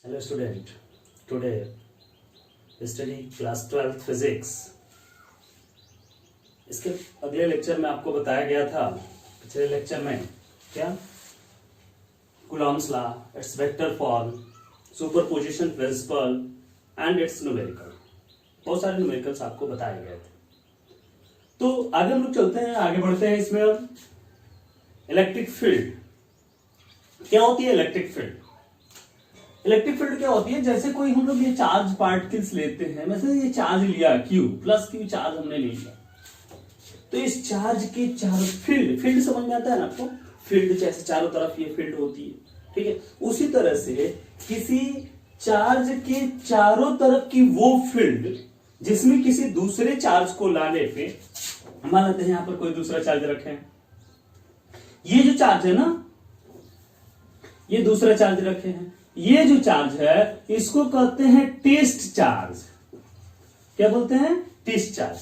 Hello student, today study class 12th physics। इसके अगले lecture में आपको बताया गया था पिछले लेक्चर में क्या Coulomb's law, it's vector form, superposition principle and it's numerical. बहुत सारे न्यूमेरिकल्स आपको बताए गए थे। तो आगे हम लोग चलते हैं, आगे बढ़ते हैं। इसमें अब इलेक्ट्रिक फील्ड क्या होती है? इलेक्ट्रिक फील्ड क्या होती है? जैसे कोई हम लोग ये चार्ज पार्टिकल्स लेते हैं, वैसे ये चार्ज लिया Q प्लस Q चार्ज हमने ले लिया, तो इस चार्ज के चारों फील्ड समझ में आता है ना आपको? फील्ड जैसे चारों तरफ ये फील्ड होती है, ठीक है। उसी तरह से किसी चार्ज के चारों तरफ की वो फील्ड जिसमें किसी दूसरे चार्ज को लाने पे, मान लेते हैं यहां पर कोई दूसरा चार्ज रखे हैं, ये जो चार्ज है ना, ये दूसरा चार्ज रखे हैं, ये जो चार्ज है इसको कहते हैं टेस्ट चार्ज। क्या बोलते हैं? टेस्ट चार्ज,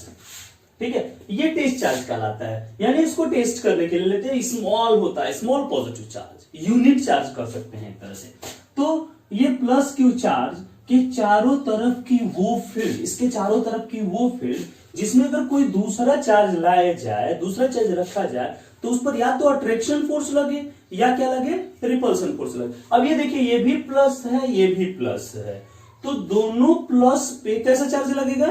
ठीक है। ये टेस्ट चार्ज कहलाता है, यानी इसको टेस्ट करने के लिए लेते हैं, स्मॉल होता है, small positive charge, unit charge कर सकते हैं एक तरह से। तो ये प्लस क्यू चार्ज के चारों तरफ की वो फील्ड, इसके चारों तरफ की वो फील्ड जिसमें अगर कोई दूसरा चार्ज लाया जाए, दूसरा चार्ज रखा जाए, तो उस पर या तो अट्रैक्शन फोर्स लगे या क्या लगे? रिपल्सन फोर्स लगे। अब ये देखिए, ये भी प्लस है, ये भी प्लस है, तो दोनों प्लस पे कैसा चार्ज लगेगा?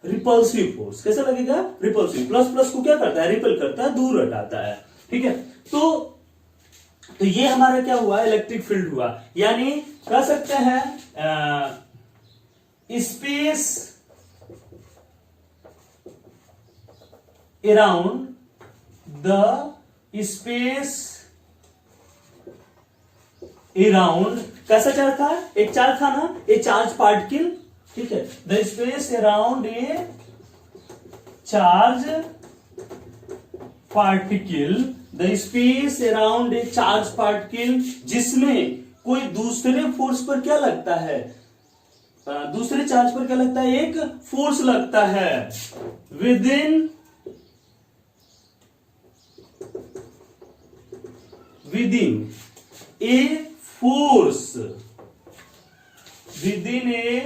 Repulsive force. कैसा लगेगा? रिपल्सिव। प्लस प्लस को क्या करता है? रिपेल करता है, दूर हटाता है, ठीक है। तो ये हमारा क्या हुआ? इलेक्ट्रिक फील्ड हुआ। यानी कह सकते हैं space around the space around, कैसा चार्ज था? एक चार्ज था ना, ए चार्ज पार्टिकल, ठीक है। The space around a charge particle, the space around a charge particle जिसमें कोई दूसरे फोर्स पर क्या लगता है? दूसरे चार्ज पर क्या लगता है? एक फोर्स लगता है। Within a force, within a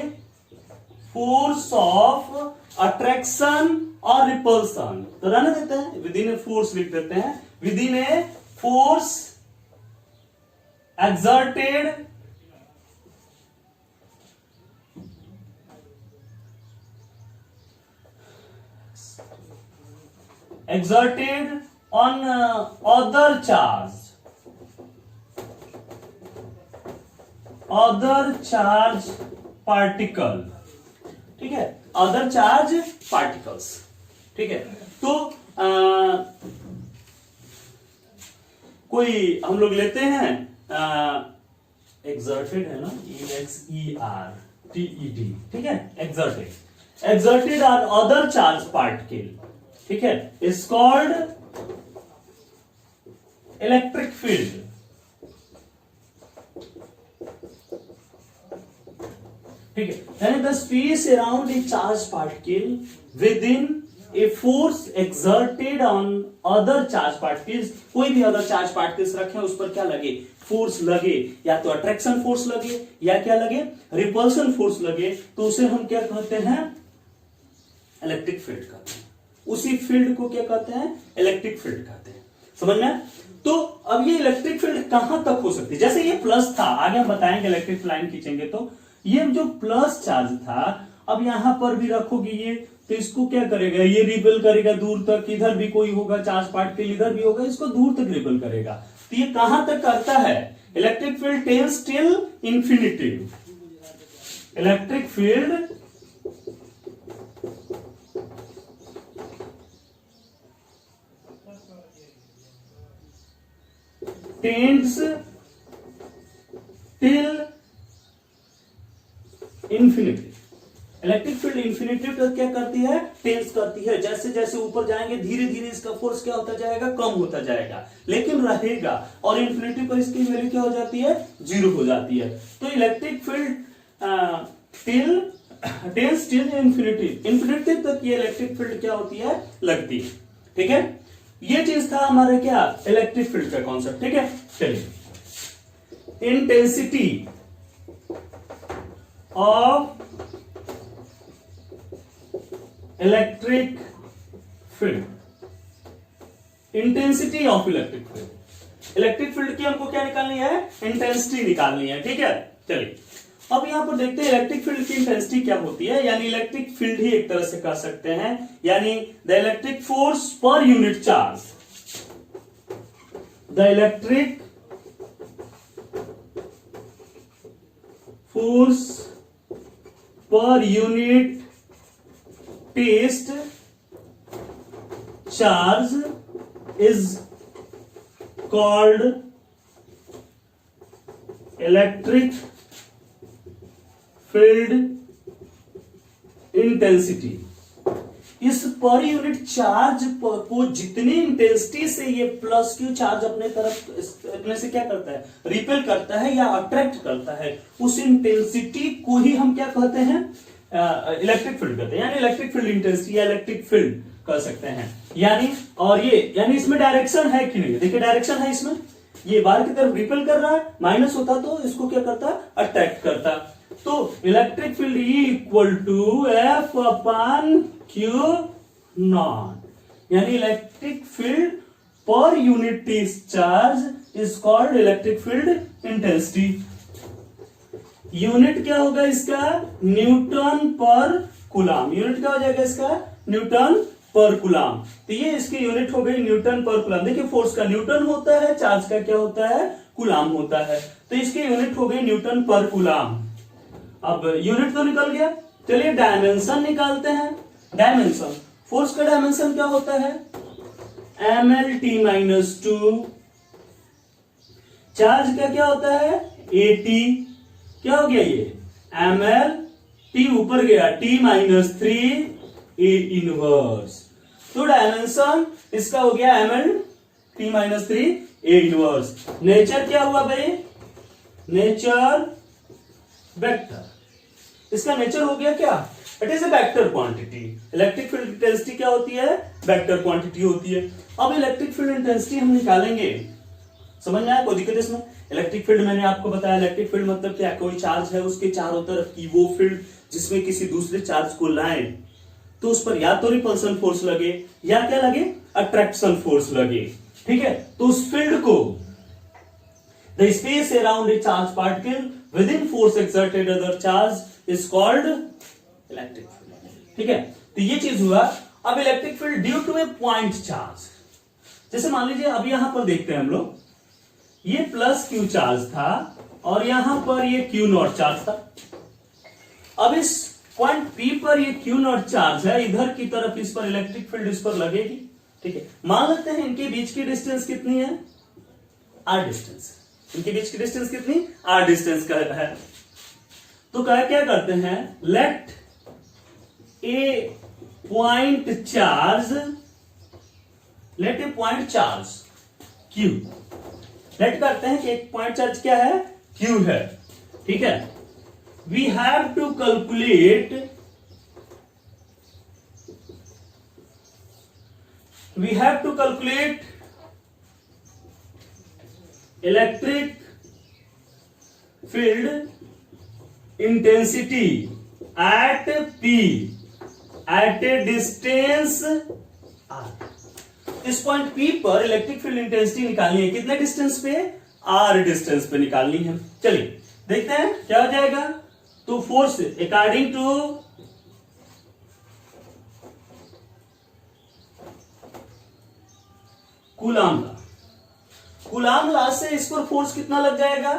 force of attraction और रिपल्सन। तो रहने देते हैं, विदिन ए फोर्स लिख देते हैं। Within a force exerted on other charge particle, ठीक है। अदर चार्ज पार्टिकल्स, ठीक है। तो कोई हम लोग लेते हैं एक्सर्टेड है ना, EXERTED, ठीक है। Exerted on other charge particle, ठीक है, इज कॉल्ड इलेक्ट्रिक फील्ड। ठीक है, यानी the space around a charge particle with in a force exerted on other charge particles. कोई भी अदर चार्ज पार्टिकल्स रखें, उस पर क्या लगे? फोर्स लगे, या तो अट्रैक्शन फोर्स लगे या क्या लगे? रिपल्सन फोर्स लगे, तो उसे हम क्या कहते हैं? इलेक्ट्रिक फील्ड कहते हैं। उसी फील्ड को क्या कहते हैं? इलेक्ट्रिक फील्ड कहते हैं। समझ में? तो अब ये इलेक्ट्रिक फील्ड कहां तक हो सकती है? जैसे ये प्लस था, आगे हम बताएंगे इलेक्ट्रिक लाइन खींचेंगे तो ये जो प्लस चार्ज था, अब यहां पर भी रखोगे ये, तो इसको क्या करेगा? ये रिपेल करेगा दूर तक। इधर भी कोई होगा चार्ज पार्टिकल, इधर भी होगा, इसको दूर तक रिपेल करेगा। तो ये कहां तक करता है? Electric field tends till infinity. Electric field tends till infinity. Electric field infinity तक क्या करती है? टेंस करती है। जैसे जैसे ऊपर जाएंगे धीरे धीरे इसका फोर्स क्या होता जाएगा? कम होता जाएगा, लेकिन रहेगा। और इंफिनिटी पर इसकी वैल्यू क्या हो जाती है? 0 हो जाती है। तो electric field tends till infinity तक ये इलेक्ट्रिक फील्ड क्या होती है? लगती है, ठीक है। ये चीज था हमारे क्या? इलेक्ट्रिक फील्ड का कॉन्सेप्ट, ठीक है। चलिए intensity of electric field, intensity of electric field, electric field की हमको क्या निकालनी है, इंटेंसिटी निकालनी है। ठीक है, चलिए अब यहां पर देखते हैं इलेक्ट्रिक फील्ड की इंटेंसिटी क्या होती है, यानी इलेक्ट्रिक फील्ड ही एक तरह से कह सकते हैं, यानी the electric force per unit charge, the electric force per unit test charge is called electric field intensity. इस पर यूनिट चार्ज को जितनी इंटेंसिटी से ये प्लस क्यू चार्ज अपने तरफ अपने से क्या करता है, रिपेल करता है या अट्रैक्ट करता है, उस इंटेंसिटी को ही हम क्या कहते हैं, इलेक्ट्रिक फील्ड कहते हैं, यानी इलेक्ट्रिक फील्ड इंटेंसिटी या इलेक्ट्रिक फील्ड कह सकते हैं। यानी और ये यानी इसमें डायरेक्शन है कि नहीं, देखिए डायरेक्शन है इसमें, ये बाहर की तरफ रिपेल कर रहा है, माइनस होता तो इसको क्या करता, अट्रैक्ट करता। तो electric field equal to F upon q naught, यानी इलेक्ट्रिक फील्ड पर unit charge is called electric field intensity. Unit क्या होगा इसका, न्यूटन पर कूलाम, यूनिट क्या हो जाएगा इसका, न्यूटन पर कूलाम। तो ये इसकी यूनिट हो गई न्यूटन पर कूलाम। देखिए फोर्स का न्यूटन होता है, चार्ज का क्या होता है, कूलाम होता है, तो इसकी यूनिट हो गई न्यूटन पर कूलाम। अब यूनिट तो निकल गया, चलिए डायमेंशन निकालते हैं। डायमेंशन, फोर्स का डायमेंशन क्या होता है, ml_t-2। चार्ज का क्या होता है, at। क्या हो गया ये, ml, t ऊपर गया, t-3 a इनवर्स। तो डायमेंशन इसका हो गया ml_t-3 a इनवर्स। नेचर क्या हुआ भाई, नेचर वेक्टर, इसका नेचर हो गया क्या, it is a vector quantity. Electric field intensity क्या होती है, वेक्टर क्वांटिटी होती है। अब इलेक्ट्रिक फील्ड इंटेंसिटी हम निकालेंगे, समझ में आया, कोई दिक्कत इसमें। इलेक्ट्रिक फील्ड मैंने आपको बताया, इलेक्ट्रिक फील्ड मतलब क्या, कोई चार्ज है उसके चारों तरफ की वो फील्ड जिसमें किसी दूसरे चार्ज को लाए तो उस पर या तो रिपल्सन फोर्स लगे या क्या लगे, अट्रैक्शन फोर्स लगे। ठीक है, तो उस फील्ड को the space around a charge particle within force exerted other charge is called electric field। ठीक है, तो ये चीज हुआ। अब electric field due to a point charge, जैसे मान लीजिए अब यहां पर देखते हैं हम लोग, ये प्लस क्यू चार्ज था और यहां पर ये क्यू नॉट चार्ज था। अब इस पॉइंट पी पर ये क्यू नॉट चार्ज है, इधर की तरफ इस पर इलेक्ट्रिक फील्ड इस पर लगेगी। ठीक है, मान लेते हैं इनके बीच की डिस्टेंस कितनी है, आर डिस्टेंस, इनके बीच की डिस्टेंस कितनी, आर डिस्टेंस का है। तो क्या करते हैं, लेट ए पॉइंट चार्ज, लेट ए पॉइंट चार्ज क्यू, लेट करते हैं कि एक पॉइंट चार्ज क्या है, क्यू है। ठीक है, we have to calculate, we have to calculate electric field intensity at P at a distance R। इस पॉइंट P पर इलेक्ट्रिक फील्ड इंटेंसिटी निकालनी है, कितने डिस्टेंस पे, R डिस्टेंस पे निकालनी है। चलिए देखते हैं क्या हो जाएगा। तो force according to Coulomb law, Coulomb law से इस पर फोर्स कितना लग जाएगा,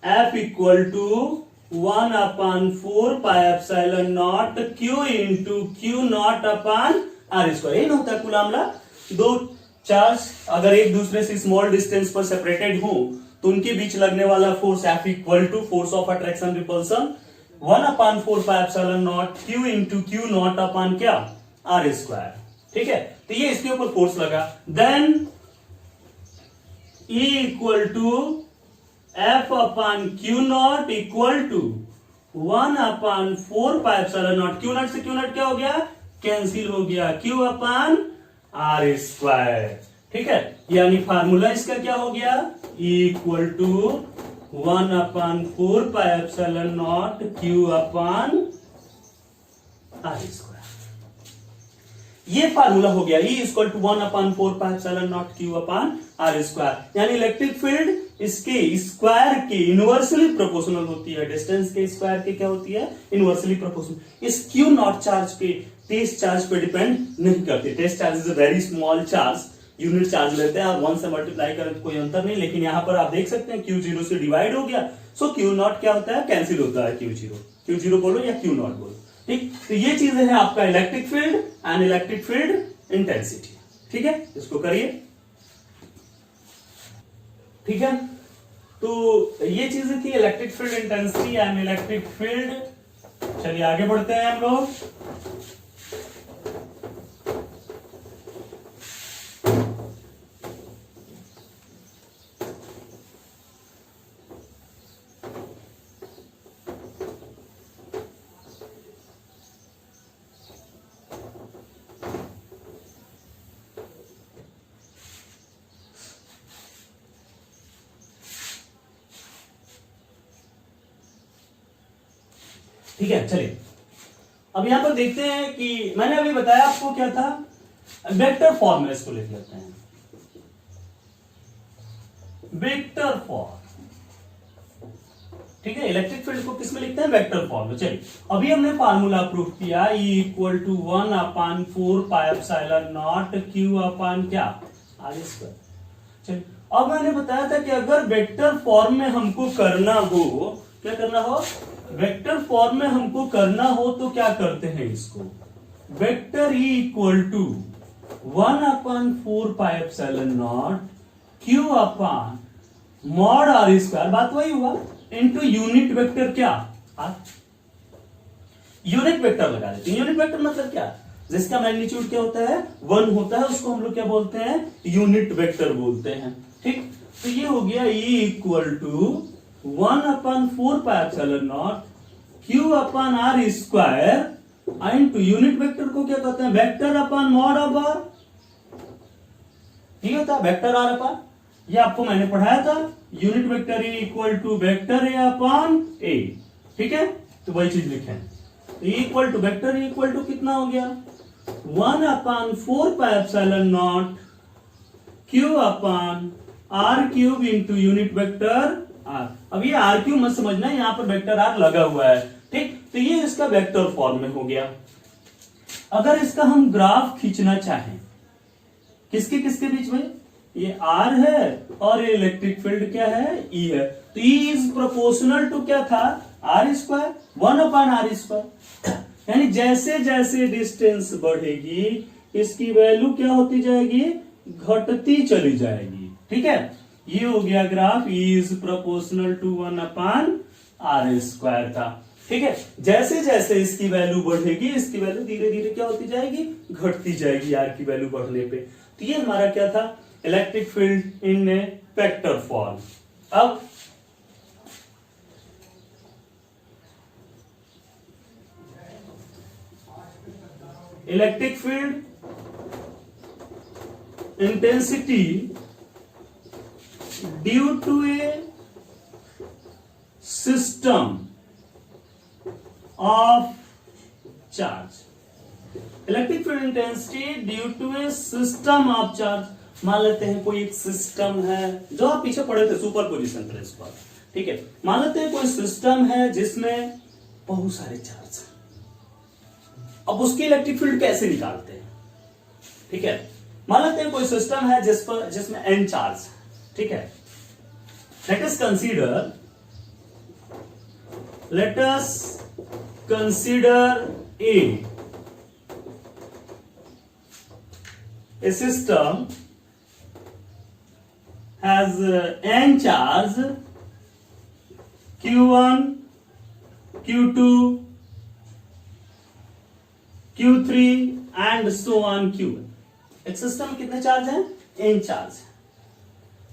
F equal to 1/4 pi epsilon naught Q into Q naught upon R square. यही होता है कूलाम लॉ। दो चार्ज अगर एक दूसरे से स्मॉल डिस्टेंस पर सेपरेटेड हो तो उनके बीच लगने वाला force F equal to force of attraction repulsion 1/4 pi epsilon naught Q into Q naught upon क्या, R स्क्वायर। ठीक है, तो ये इसके ऊपर फोर्स लगा। Then E equal to F upon Q naught equal to 1/4 pi epsilon naught, Q naught से Q naught क्या हो गया, कैंसिल हो गया, Q अपॉन R स्क्वायर। ठीक है, यानी फार्मूला इसका क्या हो गया, E इक्वल टू 1/4πε0 Q/r²। ये फार्मूला हो गया E = 1/4πε0 Q/r²। यानी इलेक्ट्रिक फील्ड इसके स्क्वायर के इनवर्सली प्रोपोर्शनल होती है, डिस्टेंस के स्क्वायर के क्या होती है, इनवर्सली प्रोपोर्शनल। इस Q0 चार्ज पे, टेस्ट चार्ज पे डिपेंड नहीं करती। Test charge is a very small charge, unit charge लेते हैं और 1 से मल्टीप्लाई करें तो कोई अंतर नहीं, लेकिन यहां पर आप देख सकते हैं Q0 से डिवाइड हो गया, सो Q0 क्या होता है, कैंसिल होता है। Q0 बोलो या Q0 बोलो, ठीक। तो ये चीजें हैं आपका electric field and electric field intensity, ठीक है। इसको करिए, ठीक है। तो ये चीजें थी electric field intensity and electric field. चलिए आगे बढ़ते हैं हम लोग। ठीक है, चलिए अब यहां पर देखते हैं कि मैंने अभी बताया आपको क्या था, वेक्टर फॉर्म में इसको लिख लेते हैं, वेक्टर फॉर्म, ठीक है। इलेक्ट्रिक फील्ड को किस में लिखते हैं, वेक्टर फॉर्म में। चलिए अभी हमने फार्मूला प्रूफ किया E = 1/4πε0 Q/r²। चलिए अब मैंने बताया था कि अगर वेक्टर फॉर्म में हमको करना हो, क्या करना हो, वेक्टर फॉर्म में हमको करना हो तो क्या करते हैं इसको, वेक्टर E = 1/4πε0 Q/r², बात वही हुआ, इनटू यूनिट वेक्टर क्या, यूनिट वेक्टर लगा देते हैं। यूनिट वेक्टर मतलब क्या, जिसका मैग्नीट्यूड क्या होता है, 1 होता है, उसको हम लोग क्या बोलते हैं, यूनिट वेक्टर बोलते हैं, ठीक। तो ये हो गया E = 1/4πε0 Q/r² into unit vector को क्या कहते हैं, vector upon mod of r, ठीक होता है, वेक्टर r अपॉन, ये आपको मैंने पढ़ाया था, unit vector E = vector a upon a, ठीक है। तो वही चीज लिखे, वेक्टर E = कितना हो गया, 1/4πε0 Q/r³ into unit vector r। अब ये r³ मत समझना, यहां पर वेक्टर r लगा हुआ है, ठीक। तो ये इसका वेक्टर फॉर्म में हो गया। अगर इसका हम ग्राफ खींचना चाहें, किसके किसके बीच में, ये r है और ये इलेक्ट्रिक फील्ड क्या है, E है, तो E इज प्रोपोर्शनल टू क्या था, r², 1/r²। यानी जैसे जैसे डिस्टेंस बढ़ेगी इसकी वैल्यू क्या होती जाएगी, घटती चली जाएगी, ठीक है। ये हो गया graph E is proportional to 1/r² का, ठीक है। जैसे जैसे इसकी वैल्यू बढ़ेगी इसकी वैल्यू धीरे धीरे क्या होती जाएगी, घटती जाएगी r की वैल्यू बढ़ने पे। तो ये हमारा क्या था, electric field in vector form. अब electric field intensity due to a system of charge, electric field intensity due to a system of charge. मान लेते हैं कोई एक सिस्टम है, जो आप पीछे पढ़े थे सुपरपोजिशन प्रिंसिपल, ठीक है। मान लेते हैं कोई सिस्टम है जिसमें बहुत सारे चार्ज हैं, अब उसकी इलेक्ट्रिक फील्ड कैसे निकालते हैं, ठीक है। मान लेते हैं कोई सिस्टम है जिसमें n चार्ज है, ठीक है। Let us consider a system has n charge, q1, q2, q3 and so on q1। एक सिस्टम में कितने चार्ज हैं, n चार्ज,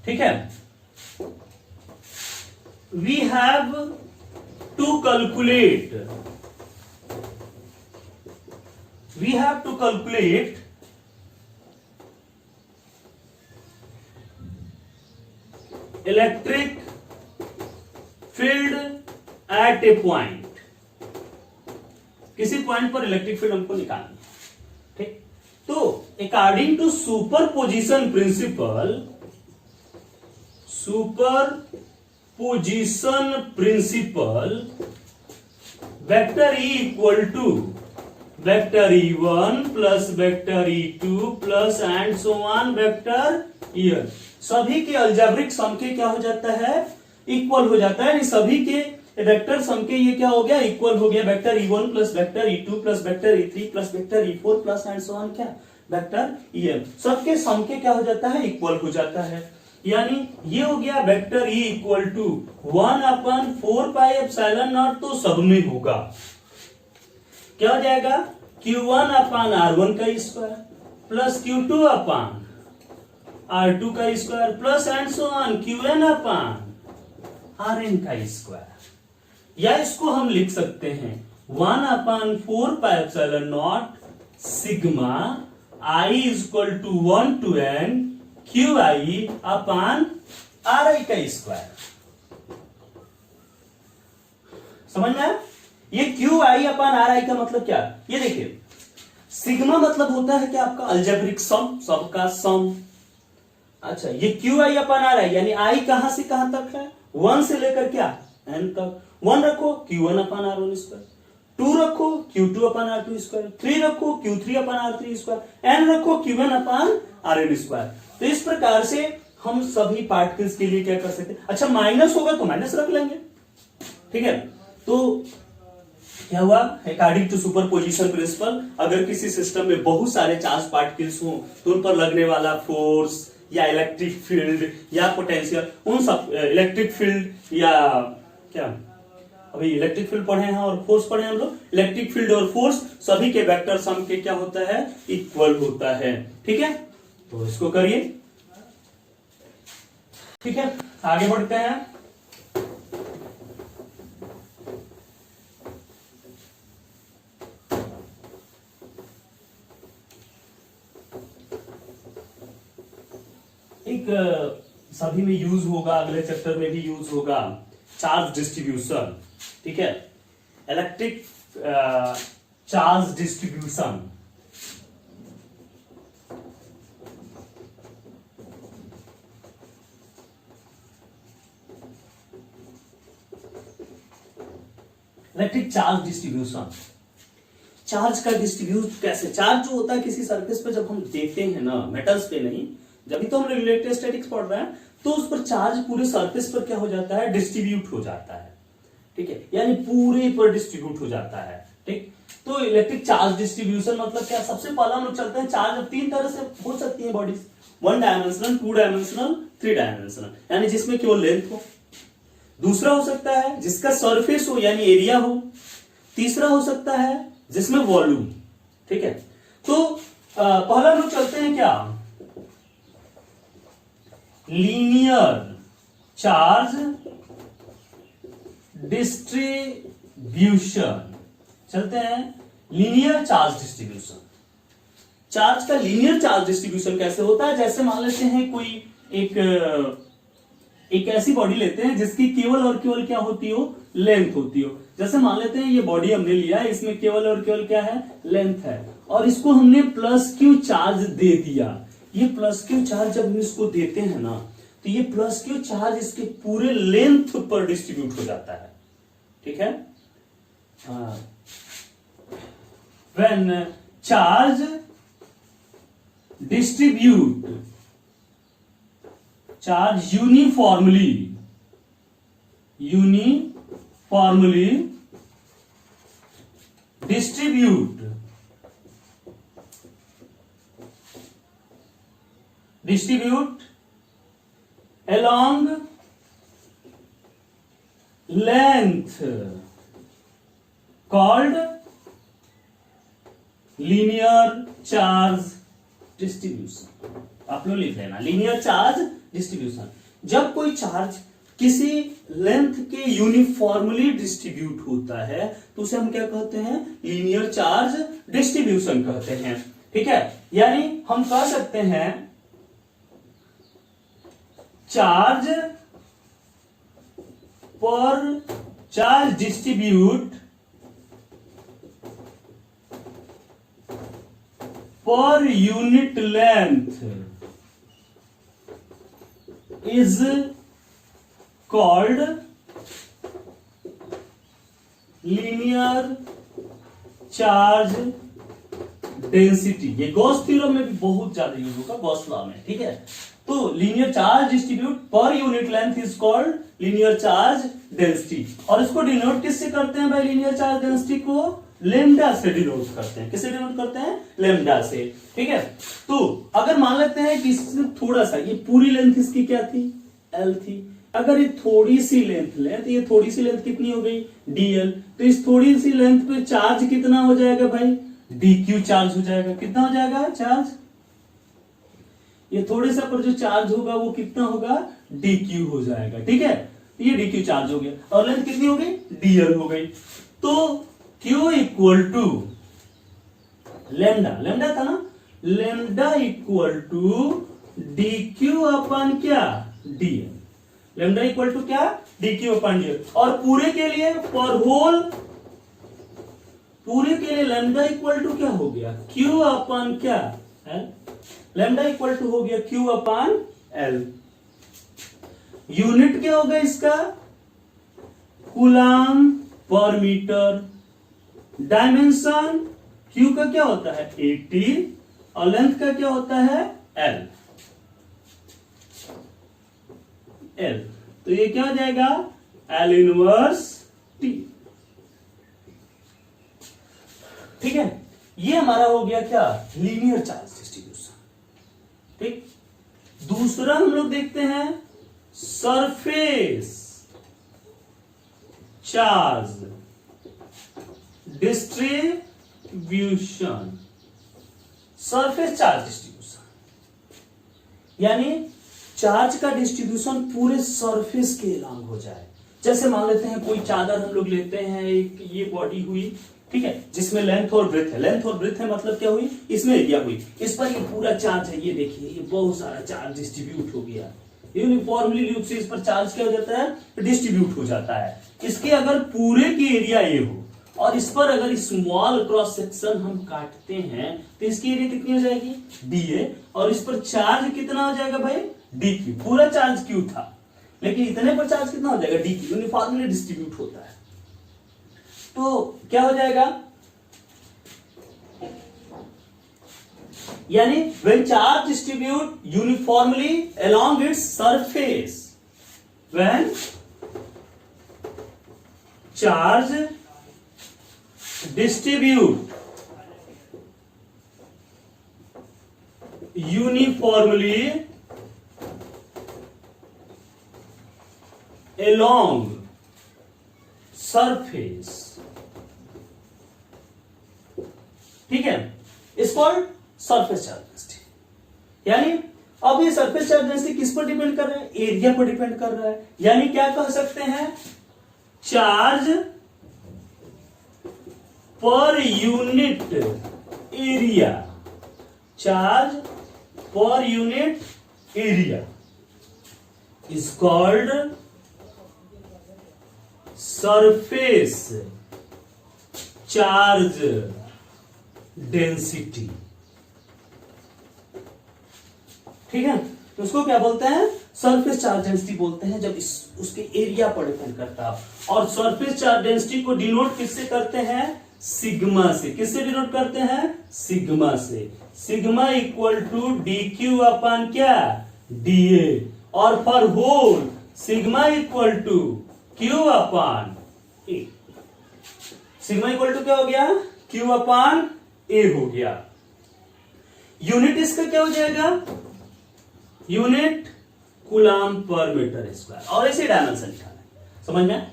ठीक है। we have to calculate electric field at a point, किसी पॉइंट पर इलेक्ट्रिक फील्ड हमको निकालना है, ठीक। तो according to superposition principle vector E equal to vector E1 plus vector E2 plus and so on vector EN, सभी के algebraic सम के क्या हो जाता है, इक्वल हो जाता है, यानी सभी के वेक्टर सम के ये क्या हो गया, इक्वल हो गया। Vector E1 plus vector E2 plus vector E3 plus vector E4 plus and so on क्या वेक्टर EN, सबके सम के क्या हो जाता है, इक्वल हो जाता है। यानी ये हो गया vector E equal to 1/4 pi epsilon naught, तो सब में होगा, क्या हो जाएगा, Q1/R1 का स्क्वायर प्लस Q2/R2 का square plus and so on Qn/Rn का स्क्वायर। या इसको हम लिख सकते हैं 1/4 pi epsilon naught sigma I equal to 1 to n QI/RI का स्क्वायर। समझ में आया? ये QI/RI का मतलब क्या, ये देखिए सिग्मा मतलब होता है कि आपका अलजेब्रिक सम, सबका सम। अच्छा, ये QI/RI यानी I कहां से कहां तक है, 1 से लेकर क्या n तक। 1 रखो Q1/R1 स्क्वायर, 2 रखो Q2/R2 स्क्वायर, 3 रखो Q3/R3 स्क्वायर, n रखो Q1/Rn स्क्वायर। तो इस प्रकार से हम सभी पार्टिकल्स के लिए क्या कर सकते हैं। अच्छा, माइनस होगा तो माइनस रख लेंगे, ठीक है। तो क्या हुआ, अकॉर्डिंग टू सुपरपोजिशन प्रिंसिपल, अगर किसी सिस्टम में बहुत सारे चार्ज पार्टिकल्स हो तो उन पर लगने वाला फोर्स या इलेक्ट्रिक फील्ड या पोटेंशियल, उन सब इलेक्ट्रिक फील्ड या क्या, अभी इलेक्ट्रिक फील्ड पढ़े हैं और फोर्स पढ़े हैं हम लोग, इलेक्ट्रिक फील्ड और फोर्स सभी के वेक्टर सम के क्या होता है, इक्वल होता है, ठीक है। तो इसको करिए, ठीक है, आगे बढ़ते हैं। एक सभी में यूज होगा, अगले चैप्टर में भी यूज होगा, चार्ज डिस्ट्रीब्यूशन, ठीक है, electric charge distribution. Electric charge distribution, charge का डिस्ट्रीब्यूट कैसे, चार्ज जो होता है किसी सरफेस पे जब हम देते हैं ना, मेटल्स पे नहीं, जब भी तो हम इलेक्ट्रोस्टैटिक्स पढ़ रहे हैं, तो उस पर चार्ज पूरे सरफेस पर क्या हो जाता है, डिस्ट्रीब्यूट हो जाता है, ठीक है, यानी पूरे पर डिस्ट्रीब्यूट हो जाता है, ठीक। तो इलेक्ट्रिक चार्ज डिस्ट्रीब्यूशन मतलब क्या, सबसे पहला हम लोग चलते हैं, चार्ज अब 3 तरह से हो सकती है बॉडीज, 1 डायमेंशनल, 2 डायमेंशनल, 3 डायमेंशनल, यानी जिसमें केवल लेंथ हो। दूसरा हो सकता है जिसका सरफेस हो यानी एरिया हो। तीसरा हो सकता है जिसमें वॉल्यूम, ठीक है। तो पहला लोग चलते हैं क्या, लीनियर चार्ज डिस्ट्रीब्यूशन, चलते हैं लीनियर चार्ज डिस्ट्रीब्यूशन। चार्ज का लीनियर चार्ज डिस्ट्रीब्यूशन कैसे होता है, जैसे मान लेते हैं कोई एक ऐसी बॉडी लेते हैं जिसकी केवल और केवल क्या होती हो, लेंथ होती हो। जैसे मान लेते हैं ये बॉडी हमने लिया है, इसमें केवल और केवल क्या है, लेंथ है, और इसको हमने प्लस क्यू चार्ज दे दिया। ये प्लस क्यू चार्ज जब हम इसको देते हैं ना, तो ये प्लस क्यू चार्ज इसके पूरे लेंथ पर डिस्ट्रीब्यूट हो जाता है, ठीक है। When charge distribute charge uniformly distribute along length called linear charge distribution। आप लोग लिख लेना, लीनियर चार्ज डिस्ट्रीब्यूशन। जब कोई चार्ज किसी लेंथ के यूनिफॉर्मली डिस्ट्रीब्यूट होता है तो उसे हम क्या कहते हैं, लीनियर चार्ज डिस्ट्रीब्यूशन कहते हैं, ठीक है। यानी हम कह सकते हैं चार्ज पर charge distribute per unit length is called linear charge density. ये गॉस थ्योरम में भी बहुत ज्यादा यूज होगा, गॉस लॉ में, ठीक है। तो linear charge distribute per unit length is called linear charge density. और इसको डिनोट किससे करते हैं भाई? लीनियर चार्ज डेंसिटी को लेमडा से डिनोट करते हैं। किससे डिनोट करते हैं? लेमडा से, ठीक है। तो अगर मान लेते हैं कि इसमें थोड़ा सा, ये पूरी लेंथ इसकी क्या थी? एल थी। अगर ये थोड़ी सी लेंथ ले तो ये थोड़ी सी लेंथ कितनी हो गई? डीएल। तो इस थोड़ी सी लेंथ पे चार्ज कितना हो जाएगा भाई? डीक्यू चार्ज हो जाएगा। कितना हो जाएगा चार्ज? ये थोड़े सा पर जो चार्ज होगा वो कितना होगा? डीक्यू हो जाएगा, ठीक है। ये डीक्यू चार्ज हो गया और लेंथ कितनी हो गई? डीएल हो गई। तो Q equal to lambda, lambda था ना, lambda equal to d q upon क्या? डीएल। लेमडा इक्वल टू क्या? D q upon dl. और पूरे के लिए पर होल, पूरे के लिए लेमडा इक्वल टू क्या हो गया? Q अपन क्या? एल। लेमडा इक्वल टू हो गया Q अपन एल। यूनिट क्या होगा इसका? Coulomb per metre. Dimension Q का क्या होता है? 80 और लेंथ का क्या होता है? L। L तो ये क्या हो जाएगा? L इनवर्स T, ठीक है। ये हमारा हो गया क्या? लीनियर चार्ज डिस्ट्रीब्यूशन, ठीक। दूसरा हम लोग देखते हैं surface charge distribution. Surface charge distribution यानी चार्ज का डिस्ट्रीब्यूशन पूरे सरफेस के अलॉन्ग हो जाए। जैसे मान लेते हैं कोई चादर हम लोग लेते हैं, एक ये बॉडी हुई, ठीक है, जिसमें लेंथ और ब्रेथ है। लेंथ और ब्रेथ है मतलब क्या हुई? इसमें एरिया हुई। इस पर ये पूरा चार्ज है, ये देखिए ये बहुत सारा चार्ज डिस्ट्रीब्यूट हो गया। यूनिफॉर्मली रूप से इस पर चार्ज क्या हो जाता है? डिस्ट्रीब्यूट हो जाता है। इसके अगर पूरे की एरिया ए हो और इस पर अगर स्मॉल क्रॉस सेक्शन हम काटते हैं तो इसकी एरिया कितनी हो जाएगी? डीए। और इस पर चार्ज कितना हो जाएगा भाई? D Q. पूरा चार्ज क्यू था लेकिन इतने पर चार्ज कितना हो जाएगा? D Q. यूनिफॉर्मली डिस्ट्रीब्यूट होता है तो क्या हो जाएगा? यानी when charge distribute uniformly along its surface, when charge distribute uniformly along surface, ठीक है, इस कॉल्ड सरफेस चार्ज डेंसिटी। यानी अब ये सरफेस चार्ज डेंसिटी किस पर डिपेंड कर रहा है? एरिया पर डिपेंड कर रहा है। यानी क्या कह सकते हैं? Charge per unit area, charge per unit area is called surface charge density, ठीक है। तो उसको क्या बोलते हैं? सरफेस चार्ज डेंसिटी बोलते हैं जब उसके एरिया पर डिपेंड करता है। और सरफेस चार्ज डेंसिटी को डिनोट किससे करते हैं? सिग्मा से। किससे डिनोट करते हैं? सिग्मा से। Sigma equal to d q upon क्या? डीए। और for whole sigma equal to q upon A. Sigma equal to क्या हो गया? क्यू अपन ए हो गया। यूनिट इसका क्या हो जाएगा? Unit coulomb per metre square. और ऐसे डायमेंशन निकालना है, समझ में?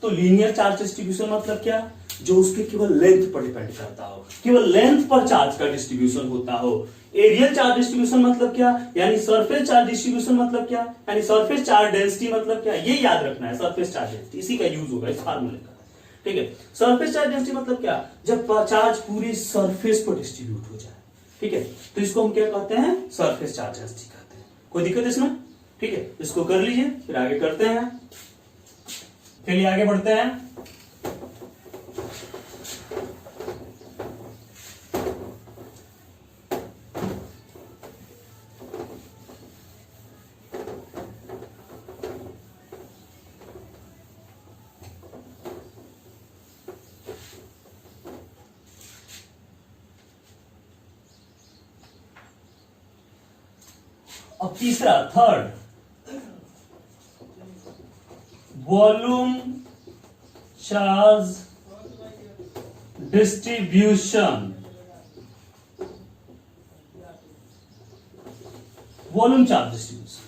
तो लीनियर चार्ज डिस्ट्रीब्यूशन मतलब क्या? जो उसके केवल लेंथ पर डिपेंड करता हो, केवल लेंथ पर चार्ज का डिस्ट्रीब्यूशन होता हो। एरियल चार्ज डिस्ट्रीब्यूशन मतलब क्या? यानी सरफेस चार्ज डिस्ट्रीब्यूशन मतलब क्या? यानी सरफेस चार्ज डेंसिटी मतलब क्या? ये याद रखना है, सरफेस चार्ज डेंसिटी, इसी का यूज होगा इस फार्मूले का, ठीक है। सरफेस चार्ज डेंसिटी मतलब क्या? जब चार्ज पूरी सरफेस पर डिस्ट्रीब्यूट हो जाए, ठीक है, तो इसको हम क्या कहते हैं? सरफेस चार्ज डेंसिटी कहते हैं। कोई दिक्कत इसमें? ठीक है, इसको कर लीजिए, फिर आगे करते हैं। चलिए आगे बढ़ते हैं। अब तीसरा, third, volume charge distribution. Volume charge distribution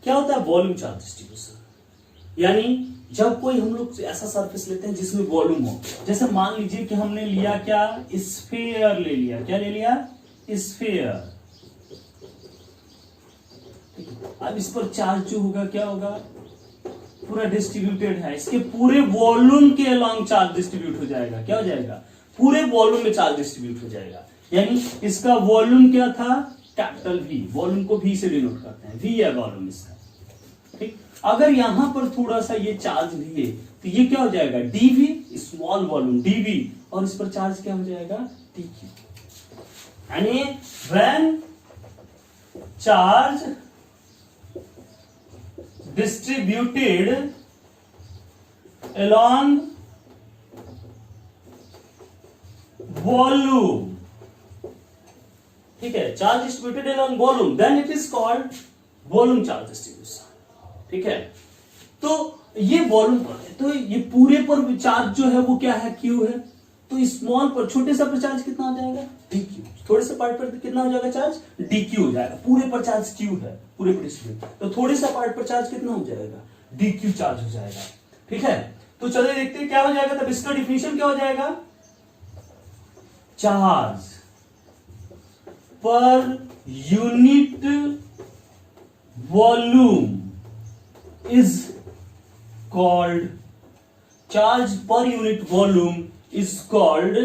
क्या होता है? वॉल्यूम चार्ज डिस्ट्रीब्यूशन यानी जब कोई हम लोग ऐसा सरफेस लेते हैं जिसमें वॉल्यूम हो, जैसे मान लीजिए कि हमने लिया क्या, स्फीयर ले लिया। क्या ले लिया? स्फीयर। अब इस पर चार्ज जो होगा क्या होगा? पूरा डिस्ट्रीब्यूटेड है, इसके पूरे वॉल्यूम के अलॉन्ग चार्ज डिस्ट्रीब्यूट हो जाएगा। क्या हो जाएगा? पूरे वॉल्यूम में चार्ज डिस्ट्रीब्यूट हो जाएगा। यानी इसका वॉल्यूम क्या था? Capital V. वॉल्यूम को वी से डिनोट करते हैं, वी है वॉल्यूम इसका। ठीक, अगर यहां पर थोड़ा सा ये चार्ज लिए तो ये क्या हो जाएगा? डीवी, स्मॉल वॉल्यूम डीवी, और इस पर चार्ज क्या हो जाएगा? टीक्यू। यानी when charge distributed along volume, ठीक है, charge distributed along volume, then it is called volume charge distribution। ठीक है, तो ये वॉल्यूम पर है, तो ये पूरे पर चार्ज जो है वो क्या है? क्यू है। तो स्मॉल पर, छोटे सा पर चार्ज कितना हो जाएगा? डीक्यू। थोड़े से पार्ट पर कितना हो जाएगा चार्ज? डीक्यू हो जाएगा। पूरे पर चार्ज क्यू है, पूरे पर डिस्ट्रीब्यूट, तो थोड़े सा पार्ट पर चार्ज कितना हो जाएगा? डीक्यू चार्ज हो जाएगा। ठीक है, तो चलिए देखते हैं क्या हो जाएगा। तब इसका डिफिनेशन क्या हो जाएगा? Charge per unit volume is called, charge per unit volume is called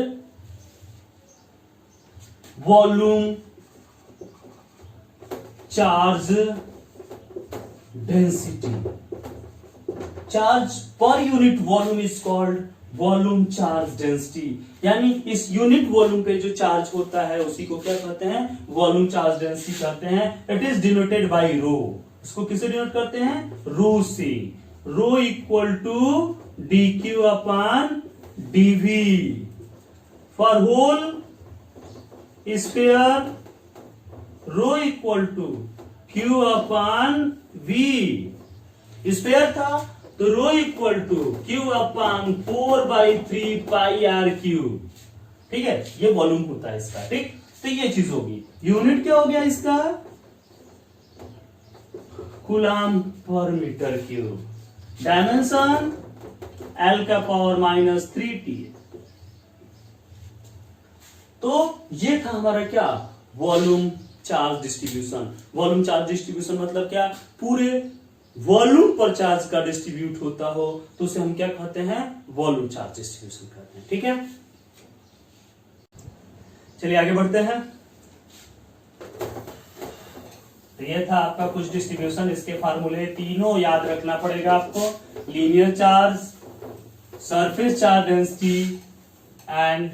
volume charge density। Charge per unit volume is called volume charge density. यानी इस यूनिट वॉल्यूम पे जो चार्ज होता है उसी को क्या कहते हैं? वॉल्यूम चार्ज डेंसिटी कहते हैं। It is denoted by rho. इसको किससे डिनोट करते हैं? रो से। Rho equal to d q upon dV for whole sphere, rho equal to Q upon V। Sphere था तो rho equal to Q upon 4/3 pi R cube. ठीक है, ये वॉल्यूम होता है इसका। ठीक, तो ये चीज होगी। यूनिट क्या हो गया इसका? Coulomb per metre cube. Dimension L का पावर -3T। तो ये था हमारा क्या? Volume charge distribution. Volume charge distribution मतलब क्या? पूरे वॉल्यूम पर चार्ज का डिस्ट्रीब्यूट होता हो तो उसे हम क्या कहते हैं? वॉल्यूम चार्ज डिस्ट्रीब्यूशन कहते हैं। ठीक है, चलिए आगे बढ़ते हैं। तो ये था आपका कुछ डिस्ट्रीब्यूशन। इसके फार्मूले तीनों याद रखना पड़ेगा आपको। Linear charge, surface charge density and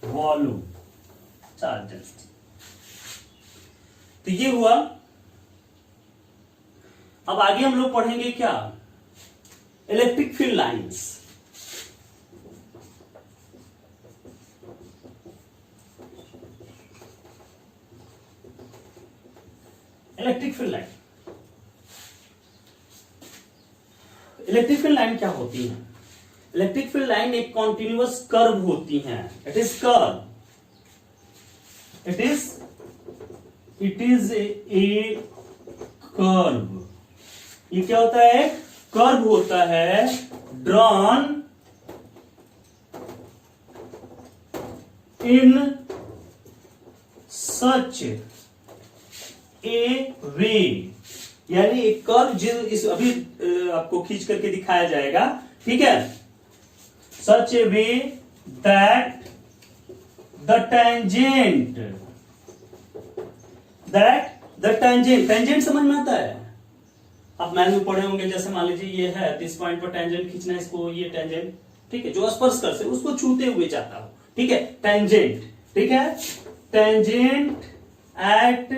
volume charge density. तो ये हुआ। अब आगे हम लोग पढ़ेंगे क्या? Electric field lines. Electric field line. Electric field line क्या होती है? इलेक्ट्रिक फील्ड लाइन एक कॉन्टिन्यूअस कर्व होती हैं। It is curve, it is a curve. ये क्या होता है? कर्व होता है, ड्रॉन इन सच ए वे। यानी एक कर्व जो इस अभी आपको खींच करके दिखाया जाएगा। ठीक है, such a way that the tangent, tangent समझ में आता है? आप मैथ में पढ़े होंगे, जैसे मान लीजिए ये है, तो इस पॉइंट पर टेंजेंट खींचना है इसको, ये टेंजेंट, ठीक है, जो स्पर्श कर से उसको छूते हुए जाता हो, ठीक है, टेंजेंट, ठीक है, टेंजेंट एट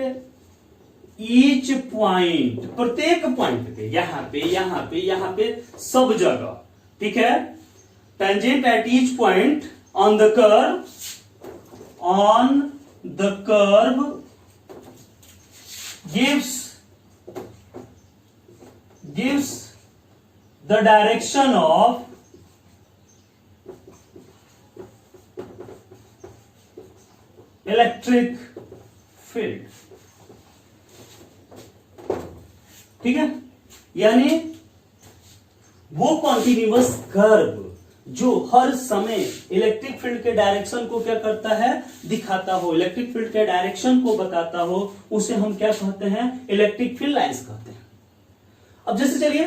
ईच पॉइंट, प्रत्येक पॉइंट पे, यहां पे, यहां पे, यहां पे, सब जगह, ठीक है, tangent at each point on the curve, on the curve gives the direction of electric field, ठीक है, यानी वो कॉन्टिन्यूअस कर्व जो हर समय इलेक्ट्रिक फील्ड के डायरेक्शन को क्या करता है, दिखाता हो, इलेक्ट्रिक फील्ड के डायरेक्शन को बताता हो, उसे हम क्या कहते हैं, इलेक्ट्रिक फील्ड लाइंस कहते हैं। अब जैसे चलिए,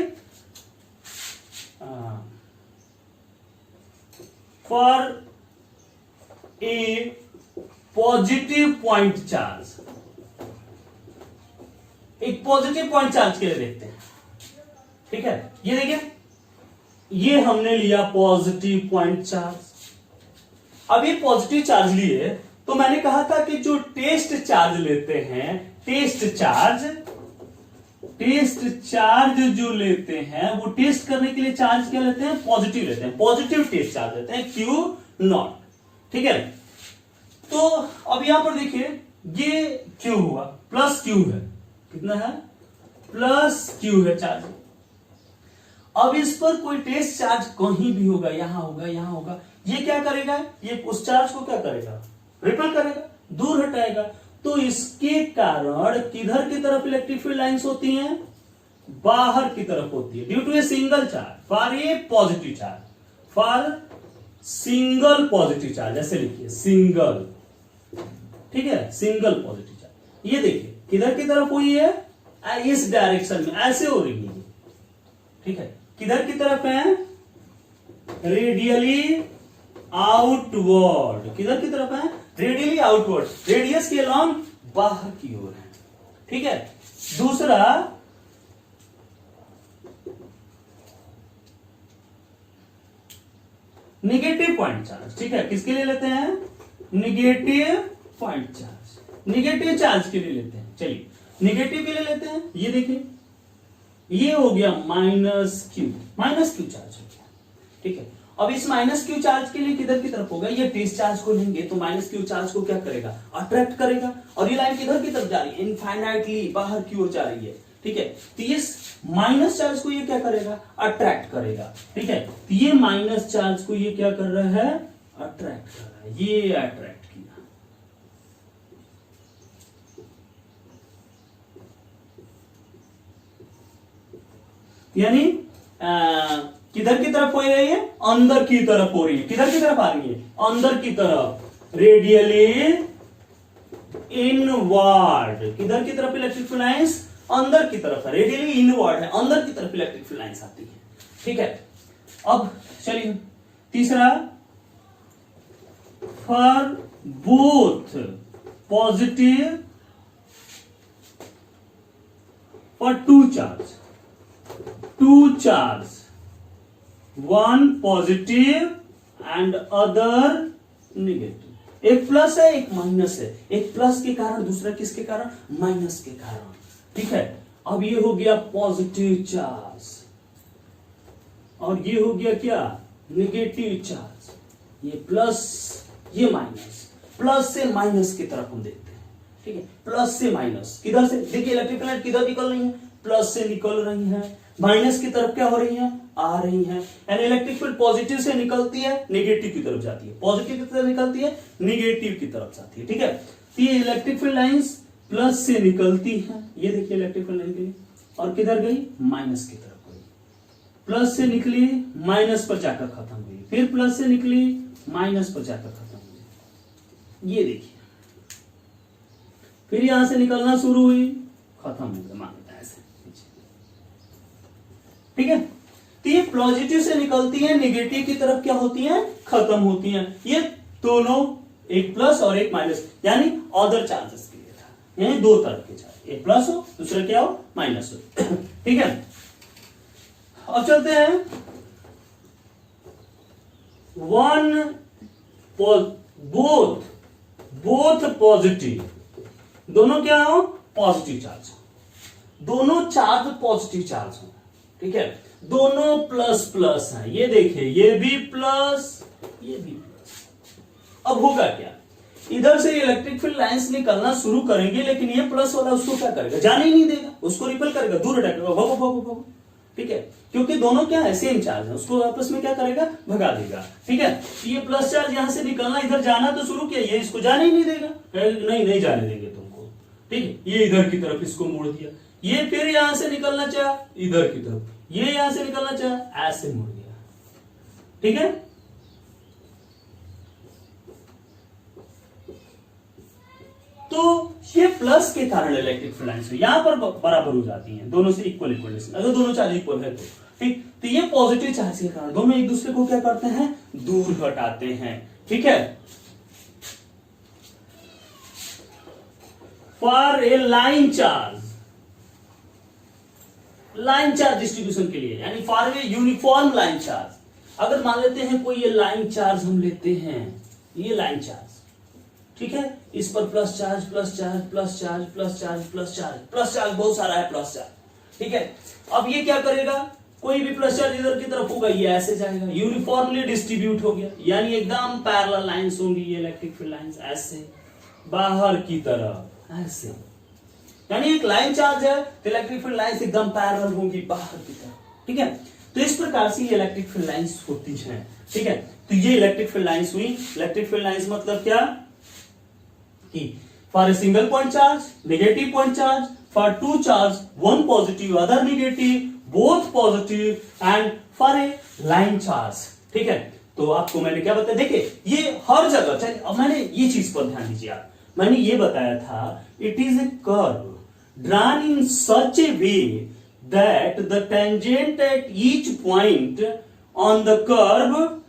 for a positive point charge, एक पॉजिटिव पॉइंट चार्ज के लिए देखते हैं, ठीक है, ये देखिए, ये हमने लिया पॉजिटिव पॉइंट चार्ज। अब ये पॉजिटिव चार्ज लिए तो मैंने कहा था कि जो टेस्ट चार्ज लेते हैं, टेस्ट चार्ज जो लेते हैं, वो टेस्ट करने के लिए चार्ज क्या लेते हैं, पॉजिटिव लेते हैं, पॉजिटिव टेस्ट चार्ज लेते हैं, क्यू नॉट, ठीक है। तो अब यहां पर देखिए, ये क्यू हुआ, प्लस क्यू है, कितना है, प्लस क्यू है चार्ज। अब इस पर कोई टेस्ट चार्ज कहीं भी होगा, यहां होगा, यहां होगा, ये क्या करेगा, ये उस चार्ज को क्या करेगा, रिपेल करेगा, दूर हटाएगा। तो इसके कारण किधर की तरफ इलेक्ट्रिक फील्ड लाइंस होती हैं, बाहर की तरफ होती है, due to a single charge, for a positive charge, for single positive charge, ऐसे लिखिए सिंगल, ठीक है, सिंगल पॉजिटिव चार्ज। ये देखिए किधर की तरफ हुई है, इस डायरेक्शन में ऐसे हो रही है, ठीक है, किधर की तरफ है, रेडियली आउटवर्ड, किधर की तरफ है, रेडियली आउटवर्ड, रेडियस के अलॉन्ग बाहर की ओर है, ठीक है। दूसरा, निगेटिव पॉइंट चार्ज, ठीक है, किसके लिए लेते हैं, negative point charge, negative charge के लिए लेते हैं। चलिए निगेटिव के लिए लेते हैं, ये देखिए, ये हो गया माइनस क्यू चार्ज हो गया, ठीक है। अब इस माइनस क्यू चार्ज के लिए किधर की तरफ होगा, ये टेस्ट चार्ज को लेंगे तो माइनस क्यू चार्ज को क्या करेगा, अट्रैक्ट करेगा, और ये लाइन किधर की तरफ जा रही है, इनफाइनाइटली बाहर की ओर जा रही है, ठीक है। तो इस माइनस चार्ज को ये क्या करेगा, अट्रैक्ट करेगा, ठीक है। तो ये माइनस चार्ज को ये क्या कर रहा है, अट्रैक्ट कर रहा है, ये अट्रैक्ट किया, यानी किधर की तरफ हो रही है, अंदर की तरफ हो रही है, किधर की तरफ आ रही है, अंदर की तरफ, रेडियली इनवर्ड, किधर की तरफ इलेक्ट्रिक फील्ड लाइंस, अंदर की तरफ है, रेडियली इनवर्ड है, अंदर की तरफ इलेक्ट्रिक फील्ड लाइंस आती है, ठीक है। अब चलिए तीसरा, for both positive, for two charge, one positive and other negative, एक प्लस है एक माइनस है, एक प्लस के कारण, दूसरा किसके कारण, माइनस के कारण, ठीक है। अब ये हो गया पॉजिटिव चार्ज और ये हो गया क्या, निगेटिव चार्ज, ये प्लस ये माइनस, प्लस से माइनस की तरफ हम देखते हैं, ठीक है, प्लस से माइनस, किधर से, देखिए इलेक्ट्रिक लाइट किधर निकल रही है, प्लस से निकल रही है, माइनस की तरफ क्या हो रही है, आ रही है, यानी इलेक्ट्रिक फील्ड पॉजिटिव से निकलती है, नेगेटिव की तरफ जाती है, पॉजिटिव की तरफ निकलती है, नेगेटिव की तरफ जाती है, ठीक है। तो ये इलेक्ट्रिक फील्ड लाइंस प्लस से निकलती है, ये देखिए इलेक्ट्रिक फील्ड लाइन गई और किधर गई, माइनस की तरफ गई, प्लस से निकली माइनस पर जाकर खत्म हुई, फिर प्लस से निकली माइनस पर जाकर खत्म हुई, ये देखिए, फिर यहां से निकलना शुरू हुई, खत्म हो गया, मानता है ऐसे, ठीक है। तो ये पॉजिटिव से निकलती है, नेगेटिव की तरफ क्या होती है, खत्म होती हैं, ये दोनों, एक प्लस और एक माइनस, यानी अदर चार्जेस के लिए था। यानी दो तरफ के चार्ज, एक प्लस हो दूसरा क्या हो माइनस हो। ठीक है, अब चलते हैं बोथ पॉजिटिव, दोनों क्या हो पॉजिटिव चार्ज, दोनों चार्ज पॉजिटिव चार्ज हो। ठीक है, दोनों प्लस प्लस हैं, ये देखिए ये भी प्लस ये भी प्लस। अब होगा क्या, इधर से इलेक्ट्रिक फील्ड लाइंस निकलना शुरू करेंगे, लेकिन ये प्लस वाला उसको क्या करेगा, जाने ही नहीं देगा, उसको रिपेल करेगा, दूर हटाएगा, भगो भगो भगो। ठीक है, क्योंकि दोनों क्या है सेम चार्ज है, उसको आपस में क्या करेगा भगा देगा। ठीक है, तो ये प्लस चार्ज यहां से निकलना, इधर जाना तो शुरू किया, ये इसको जाने ही नहीं देगा, नहीं नहीं जाने देंगे तुमको। ठीक है, ये इधर की तरफ इसको मोड़ दिया, ये फिर यहां से निकलना चाहा इधर की तरफ, ये यहां से निकलना चाहा ऐसे मुड़ गया। ठीक है, तो ये प्लस के कारण इलेक्ट्रिक फील्ड लाइंस यहां पर बराबर हो जाती हैं, दोनों से इक्वल इक्वल डिस्टेंस, अगर दोनों चार्ज इक्वल है तो। ठीक, तो ये पॉजिटिव चार्ज के कारण दोनों एक दूसरे को क्या करते हैं, दूर हटाते हैं। ठीक है, for a line charge distribution के लिए, यानी for a uniform line charge, अगर मान लेते हैं कोई ये लाइन चार्ज हम लेते हैं, ये लाइन चार्ज, ठीक है, इस पर plus charge plus charge plus charge plus charge plus charge plus charge बहुत सारा है प्लस चार्ज। ठीक है, अब ये क्या करेगा, कोई भी प्लस चार्ज इधर की तरफ होगा ये ऐसे जाएगा, यूनिफॉर्मली डिस्ट्रीब्यूट हो गया, यानी एकदम पैरेलल लाइंस होंगी ये इलेक्ट्रिक फील्ड लाइंस, ऐसे बाहर की तरफ ऐसे, यानी एक लाइन चार्ज है तो इलेक्ट्रिक फील्ड लाइंस एकदम पैरेलल होंगी बाहर की तरफ। ठीक है, तो इस प्रकार से ये इलेक्ट्रिक फील्ड लाइंस होती हैं। ठीक है, तो ये इलेक्ट्रिक फील्ड लाइंस हुई। इलेक्ट्रिक फील्ड लाइंस मतलब क्या, for a single point charge, negative point charge, for two charge, one positive, other negative, both positive and for a line charge। ठीक है, तो आपको मैंने क्या बताया, देखिए ये हर जगह, चलिए अब मैंने ये चीज पर ध्यान दीजिए आप, मैंने ये बताया था it is a curve drawn in such a way that the tangent at each point on the curve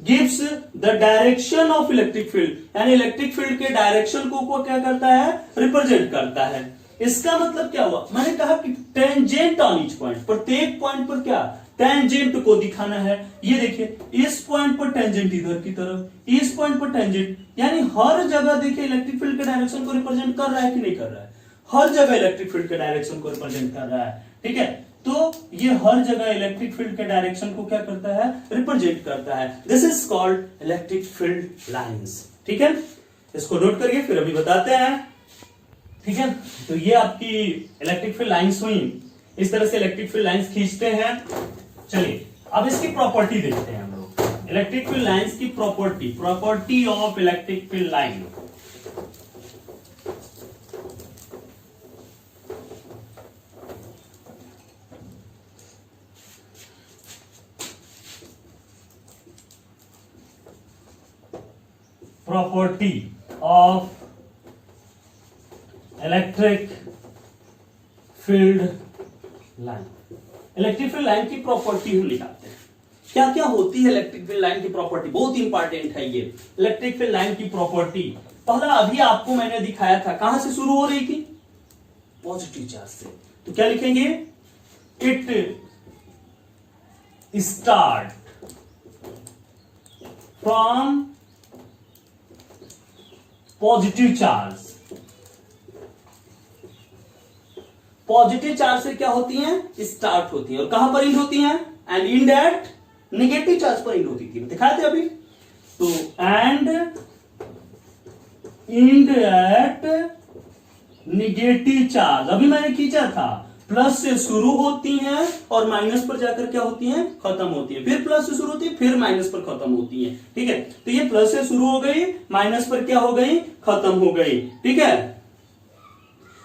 gives the direction of electric field, यानी इलेक्ट्रिक फील्ड के डायरेक्शन को क्या करता है, रिप्रेजेंट करता है। इसका मतलब क्या हुआ, मैंने कहा कि टेंजेंट ऑन ईच पॉइंट, प्रत्येक पॉइंट पर क्या टेंजेंट को दिखाना है। ये देखिए इस पॉइंट पर टेंजेंट इधर की तरफ, इस पॉइंट पर टेंजेंट, यानी हर जगह देखिए इलेक्ट्रिक फील्ड के डायरेक्शन को रिप्रेजेंट कर रहा है कि नहीं कर रहा है, हर जगह इलेक्ट्रिक फील्ड के डायरेक्शन को रिप्रेजेंट कर रहा है। ठीक है, तो ये हर जगह इलेक्ट्रिक फील्ड के डायरेक्शन को क्या करता है, रिप्रेजेंट करता है। This is called electric field lines. ठीक है, इसको नोट करिए फिर अभी बताते हैं। ठीक है, तो ये आपकी इलेक्ट्रिक फील्ड लाइंस हुई, इस तरह से इलेक्ट्रिक फील्ड लाइंस खींचते हैं। चलिए अब इसकी प्रॉपर्टी देखते हैं हम लोग, इलेक्ट्रिक फील्ड लाइंस की property of electric field line. Property of electric field line, electric field line की प्रॉपर्टी हम निकालते हैं। क्या क्या होती है इलेक्ट्रिक फील्ड लाइन की प्रॉपर्टी, बहुत इंपॉर्टेंट है ये इलेक्ट्रिक फील्ड लाइन की प्रॉपर्टी। पहला अभी आपको मैंने दिखाया था, कहां से शुरू हो रही थी, पॉजिटिव चार्ज से, तो क्या लिखेंगे, it start from positive charge. Positive charge से क्या होती हैं, स्टार्ट होती हैं, और कहां पर इंड होती हैं, and end at negative charge पर इंड होती थी, दिखाए थे अभी। तो and end at negative charge, अभी मैंने खींचा था, प्लस से शुरू होती हैं और माइनस पर जाकर क्या होती हैं, खत्म होती है, फिर प्लस से शुरू होती है फिर माइनस पर खत्म होती है। ठीक है, तो ये प्लस से शुरू हो गई, माइनस पर क्या हो गई, खत्म हो गई। ठीक है,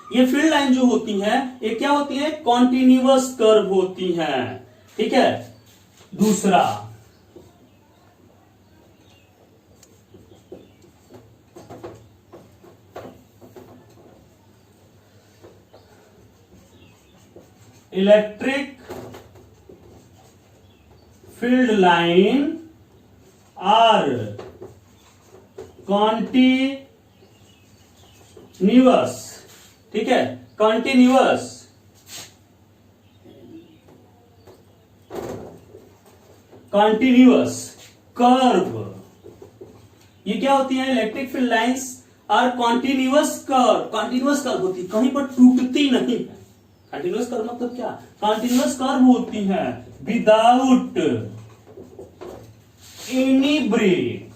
ये फील्ड लाइन जो होती हैं ये क्या होती है, कॉन्टिन्यूअस कर्व होती हैं। ठीक है, दूसरा electric field line are continuous न्यूअस, ठीक है, कॉन्टिन्यूअस, कॉन्टिन्यूअस कर्व, ये क्या होती है? Electric field lines are continuous curve, continuous curve होती है, कहीं पर टूटती नहीं है। कॉन्टिन्यूअस कर्व मतलब क्या? कॉन्टिन्यूअस कर्व होती है without any break.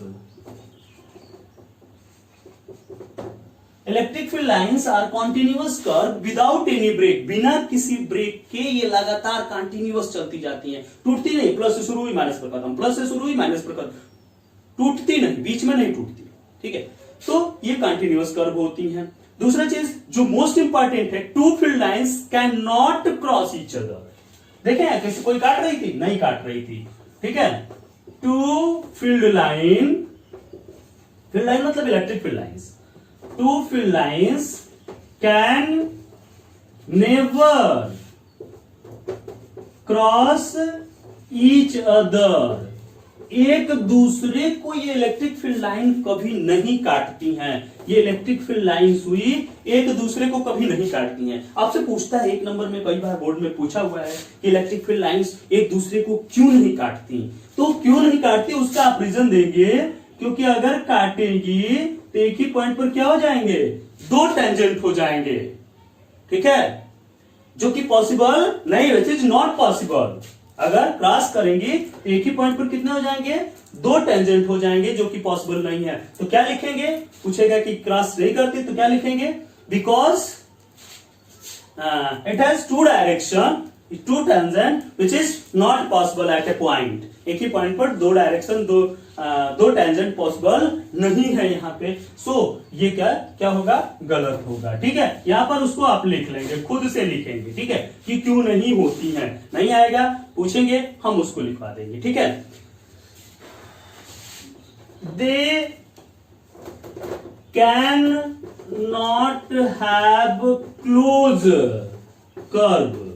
Electric field lines are continuous curve without any break, बिना किसी ब्रेक के ये लगातार कॉन्टिन्यूअस चलती जाती हैं, टूटती नहीं। प्लस से शुरू हुई माइनस पर खत्म, प्लस से शुरू हुई माइनस पर खत्म, टूटती नहीं, बीच में नहीं टूटती, ठीक है। तो ये कॉन्टिन्यूअस कर्व होती हैं। दूसरा चीज जो मोस्ट इंपॉर्टेंट है, two field lines can not cross each other. देखें कैसे कोई काट रही थी? नहीं काट रही थी, ठीक है। Two field line, field line मतलब electric field lines, two field lines can never cross each other। एक दूसरे को ये इलेक्ट्रिक फील्ड लाइन कभी नहीं काटती हैं। ये इलेक्ट्रिक फील्ड लाइंस हुई, एक दूसरे को कभी नहीं काटती हैं। आपसे पूछता है, एक नंबर में कई बार बोर्ड में पूछा हुआ है कि इलेक्ट्रिक फील्ड लाइंस एक दूसरे को क्यों नहीं काटती, तो क्यों नहीं काटती उसका आप रीजन देंगे, क्योंकि अगर काटेगी तो एक ही पॉइंट पर क्या हो जाएंगे? दो टेंजेंट हो जाएंगे, ठीक है, जो कि पॉसिबल नहीं, विच इज नॉट पॉसिबल। अगर क्रॉस करेंगी तो एक ही पॉइंट पर कितने हो जाएंगे? दो टेंजेंट हो जाएंगे, जो कि पॉसिबल नहीं है। तो क्या लिखेंगे? पूछेगा कि क्रॉस नहीं करती तो क्या लिखेंगे? Because it has two direction, two tangent which is not possible at a point. एक ही पॉइंट पर दो डायरेक्शन, दो टेंजेंट पॉसिबल नहीं है यहाँ पे। सो ये क्या होगा? गलत होगा, ठीक है। यहां पर उसको आप लिख लेंगे, खुद से लिखेंगे, ठीक है, कि क्यों नहीं होती है। नहीं आएगा, पूछेंगे, हम उसको लिखवा देंगे, ठीक है। They can not have close curve,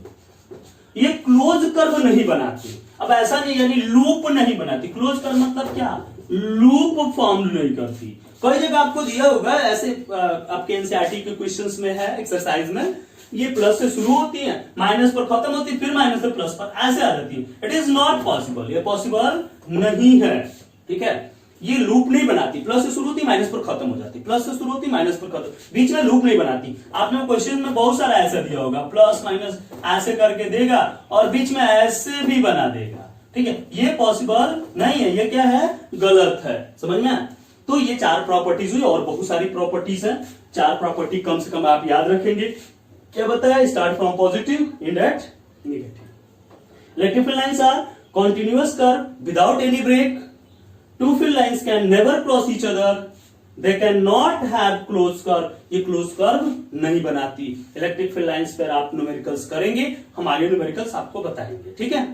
ये क्लोज कर्व नहीं बनाती। अब ऐसा नहीं, यानी लूप नहीं बनाती। क्लोज कर्व मतलब क्या? लूप फॉर्म नहीं करती। कई जगह आपको दिया होगा ऐसे, आपके एनसीईआरटी के क्वेश्चंस में है, एक्सरसाइज में, ये प्लस से शुरू होती है, माइनस पर खत्म होती है, फिर माइनस से प्लस पर ऐसे आ जाती है। इट इज नॉट पॉसिबल, ये पॉसिबल नहीं है, ठीक है। ये लूप नहीं बनाती, प्लस से शुरू होती माइनस पर खत्म हो जाती, प्लस से शुरू होती माइनस पर खत्म, बीच में लूप नहीं बनाती। आपने क्वेश्चन में बहुत सारा ऐसा दिया होगा, प्लस माइनस ऐसे करके देगा और बीच में ऐसे भी बना देगा, ठीक है। ये पॉसिबल नहीं है, ये क्या है? गलत है। समझ में? तो ये चार प्रॉपर्टीज हुई, और बहुत सारी प्रॉपर्टीज है। चार प्रॉपर्टी कम से कम आप याद रखेंगे। क्या बताया? Start from positive, end at negative. Electric field lines are continuous curve without any break. Two field lines can never cross each other. They cannot have closed curve. ये क्लोज कर्व नहीं बनाती। Electric field lines पर आप numericals करेंगे, हमारे numericals आपको बताएंगे, ठीक है।